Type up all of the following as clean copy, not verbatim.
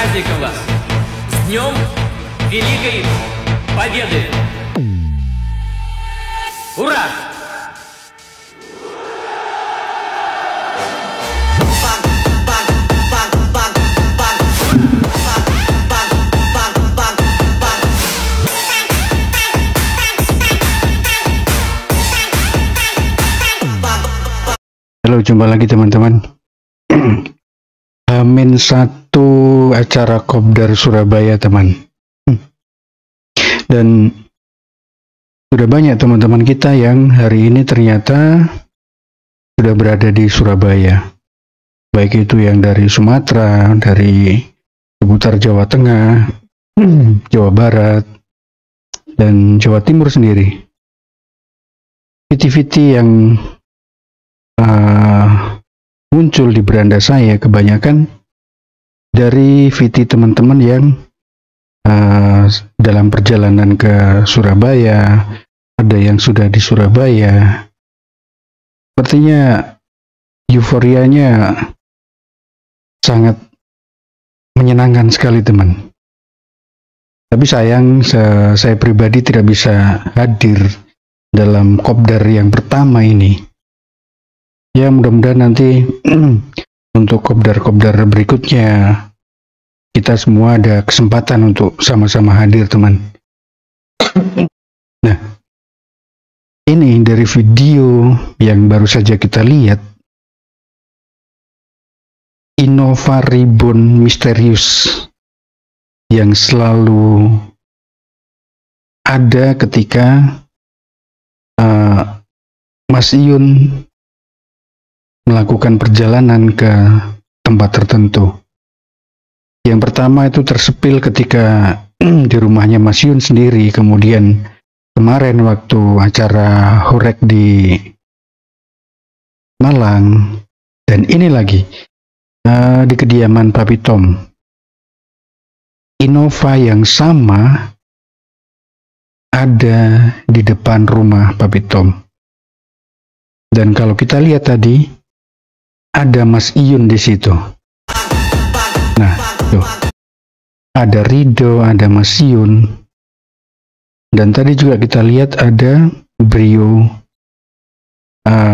праздником вас! С Днем Великой Победы! Ура! Halo, jumpa lagi teman-teman. Hamin satu acara Kopdar Surabaya, teman. Dan sudah banyak teman-teman kita yang hari ini ternyata sudah berada di Surabaya. Baik itu yang dari Sumatera, dari seputar Jawa Tengah, Jawa Barat, dan Jawa Timur sendiri. Viti-viti yang muncul di beranda saya kebanyakan dari VT teman-teman yang dalam perjalanan ke Surabaya, ada yang sudah di Surabaya. Sepertinya euforianya sangat menyenangkan sekali, teman. Tapi sayang saya pribadi tidak bisa hadir dalam Kopdar yang pertama ini. Ya, mudah-mudahan nanti untuk kopdar-kopdar berikutnya kita semua ada kesempatan untuk sama-sama hadir, teman. Nah, ini dari video yang baru saja kita lihat, Innova Ribbon misterius yang selalu ada ketika Mas Iyun melakukan perjalanan ke tempat tertentu. Yang pertama itu tersepil ketika di rumahnya Mas Yun sendiri, kemudian kemarin waktu acara Horek di Malang, dan ini lagi di kediaman Papi Tom. Innova yang sama ada di depan rumah Papi Tom. Dan kalau kita lihat tadi, ada Mas Iyun di situ. Nah, tuh. Ada Rido, ada Mas Iyun. Dan tadi juga kita lihat ada brio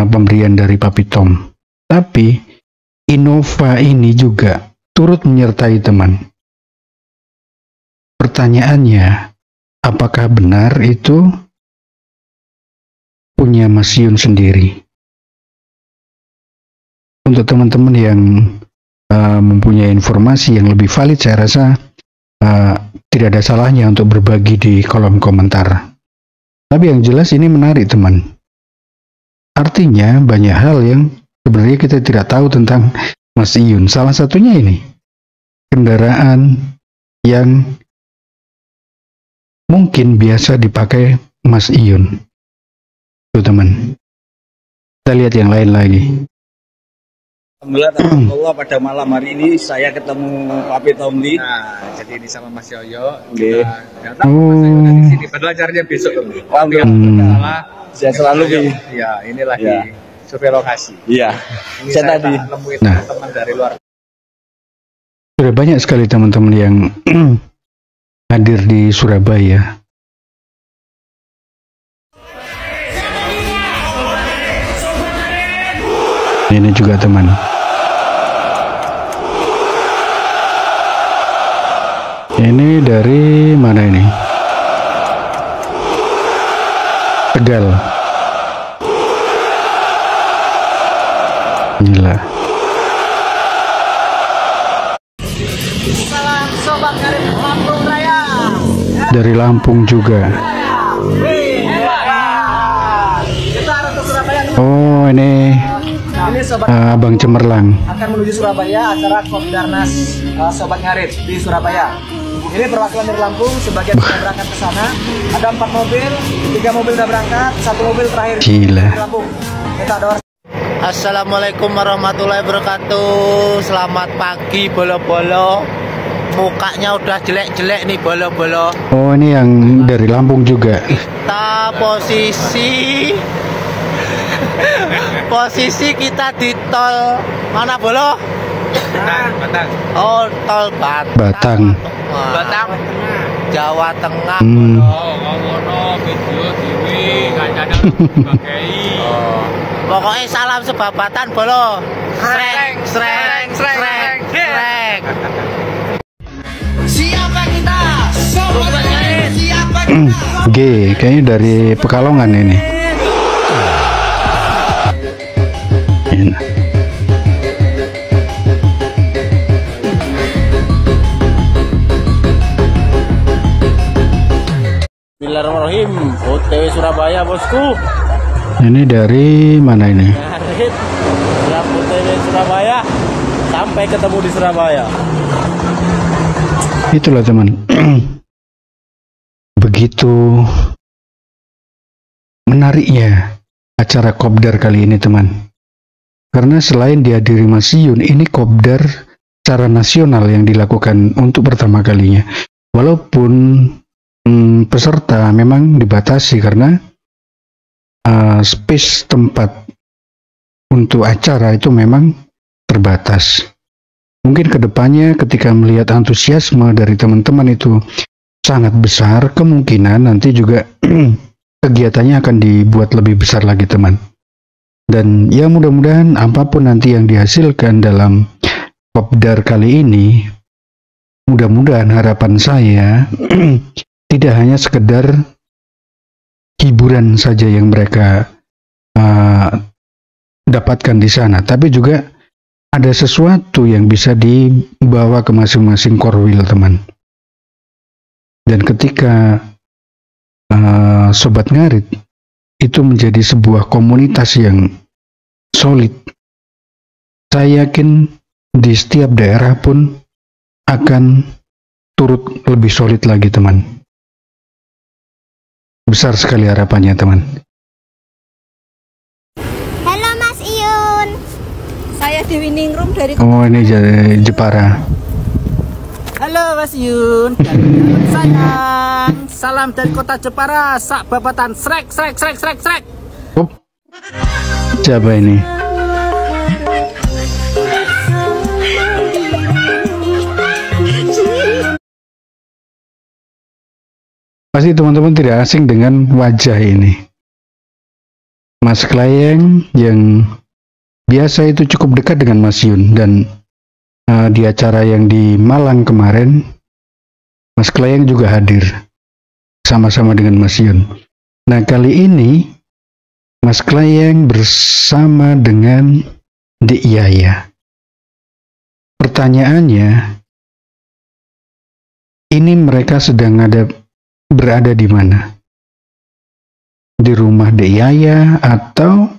pemberian dari Papi Tom. Tapi Innova ini juga turut menyertai, teman. Pertanyaannya, apakah benar itu punya Mas Iyun sendiri? Untuk teman-teman yang mempunyai informasi yang lebih valid, saya rasa tidak ada salahnya untuk berbagi di kolom komentar. Tapi yang jelas ini menarik, teman. Artinya banyak hal yang sebenarnya kita tidak tahu tentang Mas Iyun. Salah satunya ini, kendaraan yang mungkin biasa dipakai Mas Iyun. Tuh, teman. Kita lihat yang lain lagi. Alhamdulillah pada malam hari ini saya ketemu Papi Tomli. Nah, jadi ini sama Mas Yoyo. Oke. Datang Mas Yoyo dari sini. Padahal acaranya besok. Alhamdulillah. Saya selalu ya, ini lagi survei lokasi. Iya. Saya tadi nemuin teman-teman dari luar. Sudah banyak sekali teman-teman yang hadir di Surabaya. Ini juga, teman. Ini dari mana ini? Tegal. Gila. Salam Sobat Karib Lampung Raya. Dari Lampung juga. Kita arah ke Surabaya nih. Oh, ini Ini Sobat Abang Cemerlang. akan menuju Surabaya, acara Kopdarnas Sobat Ngarit di Surabaya. Ini perwakilan dari Lampung, sebagian sudah berangkat ke sana. Ada 4 mobil, 3 mobil sudah berangkat, 1 mobil terakhir Gila. di Lampung. Kita ada. Assalamualaikum warahmatullahi wabarakatuh. Selamat pagi bolo-bolo. Mukanya udah jelek-jelek nih bolo-bolo. Oh, ini yang dari Lampung juga. Kita posisi kita di tol mana bolo? Batang. Oh, tol Batang. Batang. Batang. Jawa Tengah. Oh, ngono video dewi kancane dipakai. Oh. Pokoknya salam sebabatan bolo. Srek, srek, srek, srek. Siapa kita? Sobat Ngarit. Siapa G, kayaknya dari Pekalongan ini. Bismillahirrahmanirrahim. OTW Surabaya, bosku. Ini dari mana ini? Ngarit. Siap OTW Surabaya. Sampai ketemu di Surabaya. Itulah teman. Begitu menariknya acara kopdar kali ini teman. Karena selain dihadiri Mas Yun, ini kopdar secara nasional yang dilakukan untuk pertama kalinya. Walaupun peserta memang dibatasi karena space tempat untuk acara itu memang terbatas. Mungkin kedepannya ketika melihat antusiasme dari teman-teman itu sangat besar, kemungkinan nanti juga kegiatannya akan dibuat lebih besar lagi teman. Dan ya mudah-mudahan apapun nanti yang dihasilkan dalam kopdar kali ini, mudah-mudahan harapan saya tidak hanya sekedar hiburan saja yang mereka dapatkan di sana, tapi juga ada sesuatu yang bisa dibawa ke masing-masing korwil teman. Dan ketika Sobat Ngarit itu menjadi sebuah komunitas yang solid, saya yakin di setiap daerah pun akan turut lebih solid lagi teman. Besar sekali harapannya teman. Halo Mas Iyun. Saya Dewi Ningrum dari Oh ini dari Jepara. Halo Mas Yun, sayang. Salam dari kota Jepara, sak babatan srek srek srek srek srek. Oh, siapa ini? Pasti teman-teman tidak asing dengan wajah ini. Mas Klayeng yang biasa itu cukup dekat dengan Mas Yun, dan di acara yang di Malang kemarin Mas Klayeng juga hadir sama-sama dengan Mas Yun. Nah kali ini Mas Klayeng bersama dengan Dek Yaya. Pertanyaannya, ini mereka sedang berada di mana? Di rumah Dek Yaya atau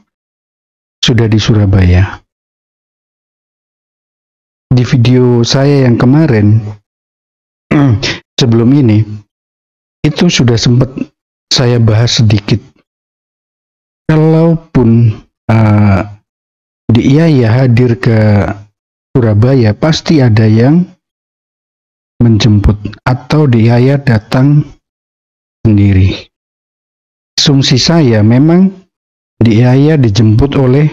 sudah di Surabaya? Di video saya yang kemarin sebelum ini itu sudah sempat saya bahas sedikit. Kalaupun Dek Yaya hadir ke Surabaya, pasti ada yang menjemput atau Dek Yaya datang sendiri. Asumsi saya memang Dek Yaya dijemput oleh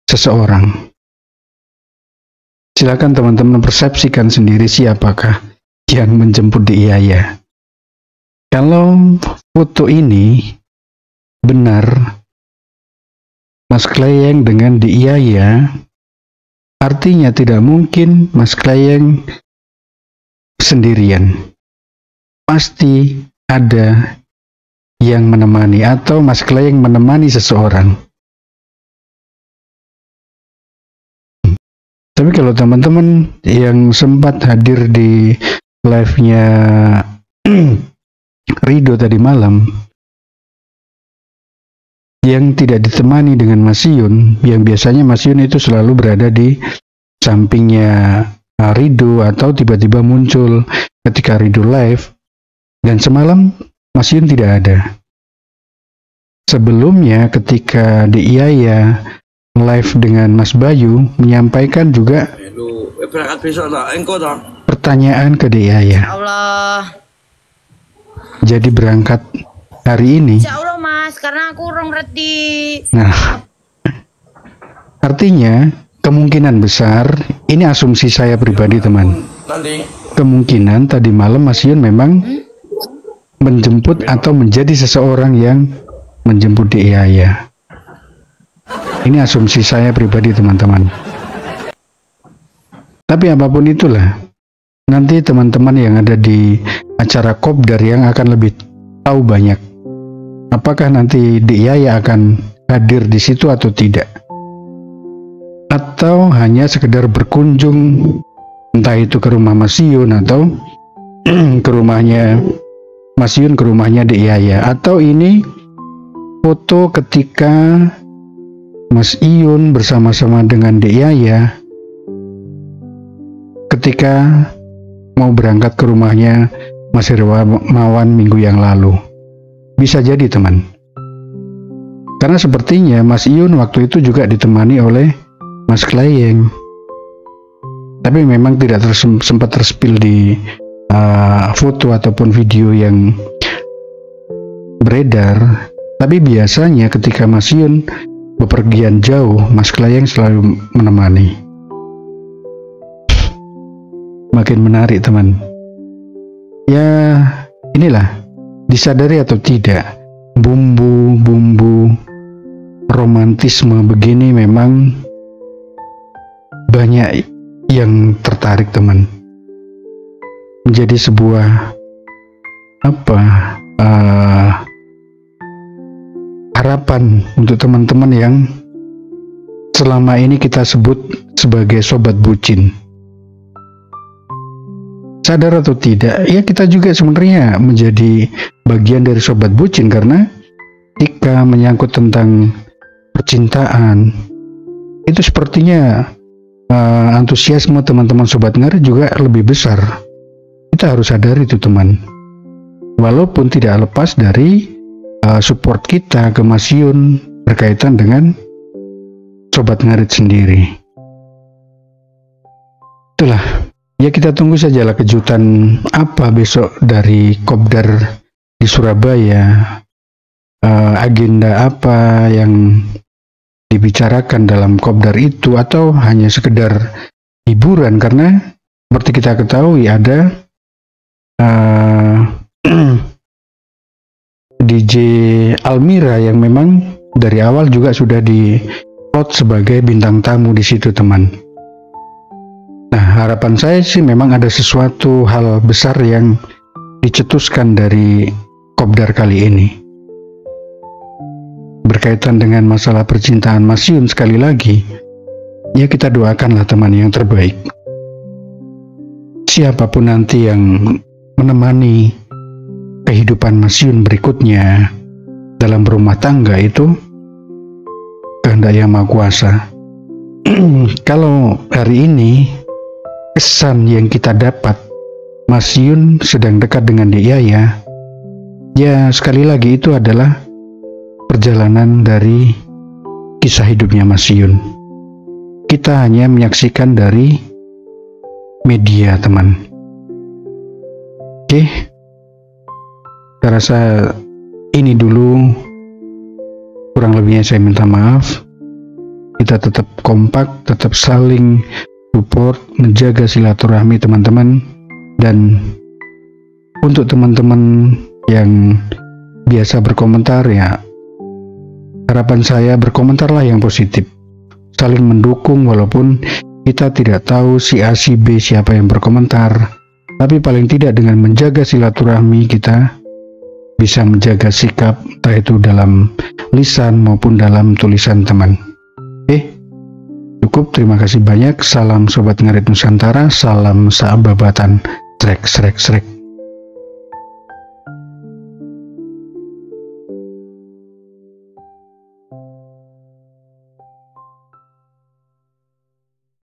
seseorang. Silakan teman-teman persepsikan sendiri siapakah yang menjemput Dek Yaya. Kalau foto ini benar Mas Klayeng dengan Dek Yaya, artinya tidak mungkin Mas Klayeng sendirian. Pasti ada yang menemani atau Mas Klayeng menemani seseorang. Tapi kalau teman-teman yang sempat hadir di live-nya Rido tadi malam, yang tidak ditemani dengan Mas Yun, yang biasanya Mas Yun itu selalu berada di sampingnya Rido atau tiba-tiba muncul ketika Rido live, dan semalam Mas Yun tidak ada. Sebelumnya ketika Dek Yaya live dengan Mas Bayu menyampaikan juga pertanyaan ke Dek Yaya. Allah. Jadi berangkat hari ini. Insya Allah Mas, karena aku urung reti. Nah, artinya kemungkinan besar, ini asumsi saya pribadi teman, kemungkinan tadi malam Mas Yun memang menjemput atau menjadi seseorang yang menjemput Dek Yaya. Ini asumsi saya pribadi teman-teman. Tapi apapun itulah, nanti teman-teman yang ada di acara Kopdar yang akan lebih tahu banyak. Apakah nanti Dek Yaya akan hadir di situ atau tidak? Atau hanya sekedar berkunjung, entah itu ke rumah Mas Yun atau ke rumahnya Mas Yun, ke rumahnya Dek Yaya, atau ini foto ketika Mas Iyun bersama-sama dengan Dek Yaya ketika mau berangkat ke rumahnya Mas Hermawan minggu yang lalu. Bisa jadi teman, karena sepertinya Mas Iyun waktu itu juga ditemani oleh Mas Kleyeng, tapi memang tidak sempat terspil di foto ataupun video yang beredar. Tapi biasanya ketika Mas Yun bepergian jauh, Mas Kleyeng selalu menemani. Makin menarik teman. Ya inilah, disadari atau tidak, bumbu-bumbu romantisme begini memang banyak yang tertarik teman. Menjadi sebuah harapan untuk teman-teman yang selama ini kita sebut sebagai sobat bucin. Sadar atau tidak, ya kita juga sebenarnya menjadi bagian dari sobat bucin, karena jika menyangkut tentang percintaan itu sepertinya antusiasme teman-teman sobat ngarit juga lebih besar. Kita harus sadar itu teman, walaupun tidak lepas dari support kita ke Mas Yun berkaitan dengan sobat ngarit sendiri. Itulah, ya kita tunggu sajalah kejutan apa besok dari Kopdar di Surabaya, agenda apa yang dibicarakan dalam Kopdar itu, atau hanya sekedar hiburan, karena seperti kita ketahui ada DJ Almira yang memang dari awal juga sudah di-plot sebagai bintang tamu di situ teman. Nah, harapan saya sih memang ada sesuatu hal besar yang dicetuskan dari Kopdar kali ini berkaitan dengan masalah percintaan Mas Yun. Sekali lagi, ya kita doakanlah teman yang terbaik. Siapapun nanti yang menemani kehidupan Mas Yun berikutnya dalam berumah tangga, itu kehendak Yang Maha Kuasa. Kalau hari ini kesan yang kita dapat Mas Yun sedang dekat dengan Dek Yaya, ya sekali lagi itu adalah perjalanan dari kisah hidupnya Mas Yun. Kita hanya menyaksikan dari media teman. Oke, saya rasa ini dulu, kurang lebihnya saya minta maaf. Kita tetap kompak, tetap saling support, menjaga silaturahmi teman-teman. Dan untuk teman-teman yang biasa berkomentar, ya harapan saya berkomentarlah yang positif, saling mendukung, walaupun kita tidak tahu si A si B siapa yang berkomentar, tapi paling tidak dengan menjaga silaturahmi kita bisa menjaga sikap, entah itu dalam lisan maupun dalam tulisan teman. Cukup, terima kasih banyak. Salam Sobat Ngarit Nusantara, salam sahabatan. Srek.